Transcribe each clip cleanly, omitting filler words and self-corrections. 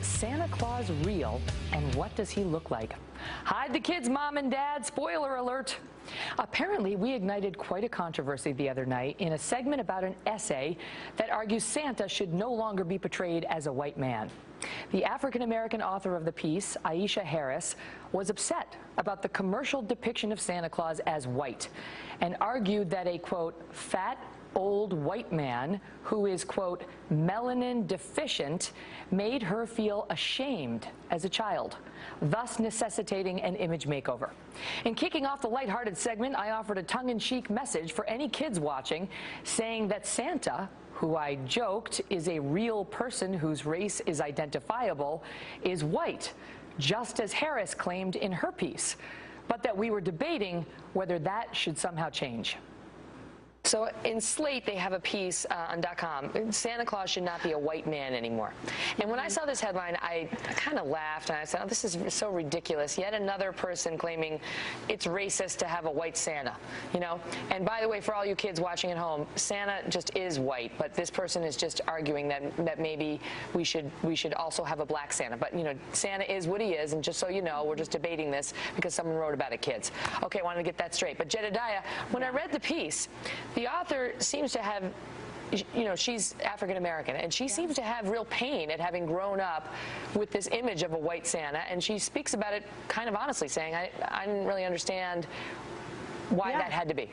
Santa Claus real, and what does he look like? Hide the kids, Mom and Dad. Spoiler alert. Apparently, we ignited quite a controversy the other night in a segment about an essay that argues Santa should no longer be portrayed as a white man. The African-American author of the piece, Aisha Harris, was upset about the commercial depiction of Santa Claus as white and argued that a, quote, fat, old white man who is, quote, melanin deficient made her feel ashamed as a child, thus necessitating an image makeover. In kicking off the lighthearted segment, I offered a tongue-in-cheek message for any kids watching, saying that Santa, who I joked is a real person whose race is identifiable, is white, just as Harris claimed in her piece, but that we were debating whether that should somehow change. So in Slate, they have a piece on .com. Santa Claus should not be a white man anymore. And when I saw this headline, I kind of laughed, and I said, oh, this is so ridiculous. Yet another person claiming it's racist to have a white Santa, you know? And by the way, for all you kids watching at home, Santa just is white, but this person is just arguing that maybe we should also have a black Santa. But, you know, Santa is what he is, and just so you know, we're just debating this because someone wrote about it, kids. Okay, I wanted to get that straight. But Jedediah, when I read the piece, the author seems to have, you know, she's African-American, and she seems to have real pain at having grown up with this image of a white Santa, and she speaks about it kind of honestly, saying, I didn't really understand why that had to be.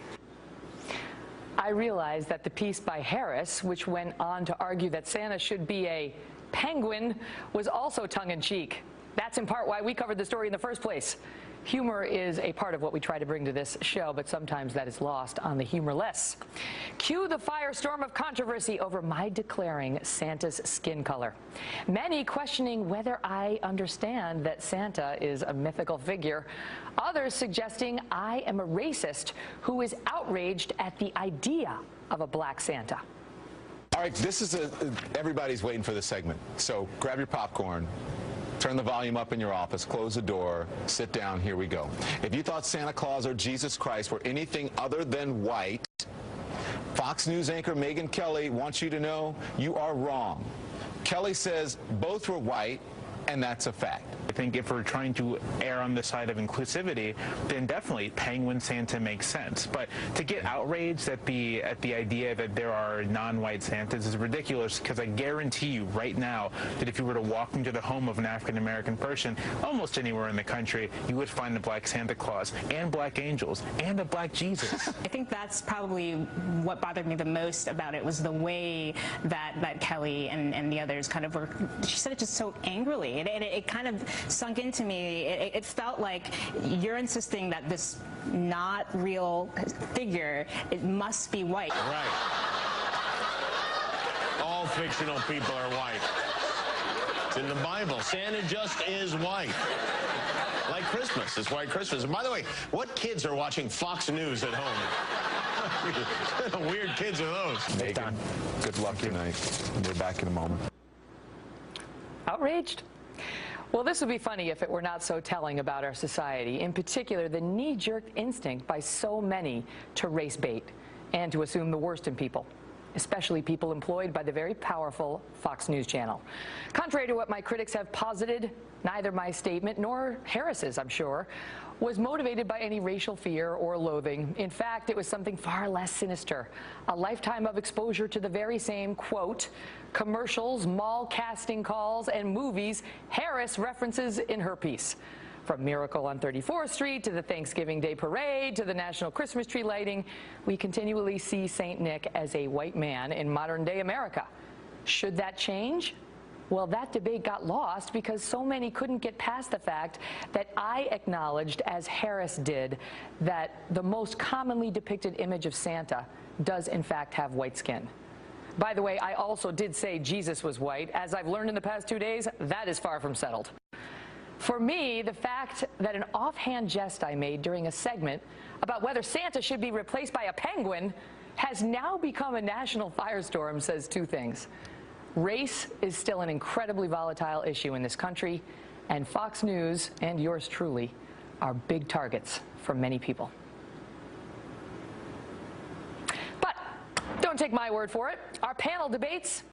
I realized that the piece by Harris, which went on to argue that Santa should be a penguin, was also tongue-in-cheek. That's in part why we covered the story in the first place. Humor is a part of what we try to bring to this show, but sometimes that is lost on the humorless. Cue the firestorm of controversy over my declaring Santa's skin color. Many questioning whether I understand that Santa is a mythical figure. Others suggesting I am a racist who is outraged at the idea of a black Santa. All right, this is everybody's waiting for this segment, so grab your popcorn. Turn the volume up in your office, close the door, sit down, here we go. If you thought Santa Claus or Jesus Christ were anything other than white, Fox News anchor Megyn Kelly wants you to know you are wrong. Kelly says both were white, and that's a fact. I think if we're trying to err on the side of inclusivity, then definitely Penguin Santa makes sense. But to get outraged at the idea that there are non-white Santas is ridiculous, because I guarantee you right now that if you were to walk into the home of an African-American person, almost anywhere in the country, you would find a black Santa Claus and black angels and a black Jesus. I think that's probably what bothered me the most about it, was the way that Kelly and the others kind of were, she said it just so angrily. It kind of sunk into me. It felt like you're insisting that this not real figure, it must be white. Right. All fictional people are white. It's in the Bible. Santa just is white. Like Christmas. It's white Christmas. And by the way, what kids are watching Fox News at home? Weird kids are those. Megyn, good luck tonight. We're back in a moment. Outraged? Well, this would be funny if it were not so telling about our society, in particular the knee-jerk instinct by so many to race bait and to assume the worst in people, especially people employed by the very powerful Fox News channel. Contrary to what my critics have posited, neither my statement nor Harris's, I'm sure, was motivated by any racial fear or loathing. In fact, it was something far less sinister, a lifetime of exposure to the very same, quote, commercials, mall casting calls, and movies Harris references in her piece. From Miracle on 34th Street to the Thanksgiving Day Parade to the National Christmas Tree lighting, we continually see St. Nick as a white man in modern-day America. Should that change? Well, that debate got lost because so many couldn't get past the fact that I acknowledged, as Harris did, that the most commonly depicted image of Santa does in fact have white skin. By the way, I also did say Jesus was white. As I've learned in the past 2 days, that is far from settled. For me, the fact that an offhand jest I made during a segment about whether Santa should be replaced by a penguin has now become a national firestorm says two things. Race is still an incredibly volatile issue in this country, and Fox News and yours truly are big targets for many people. But don't take my word for it. Our panel debates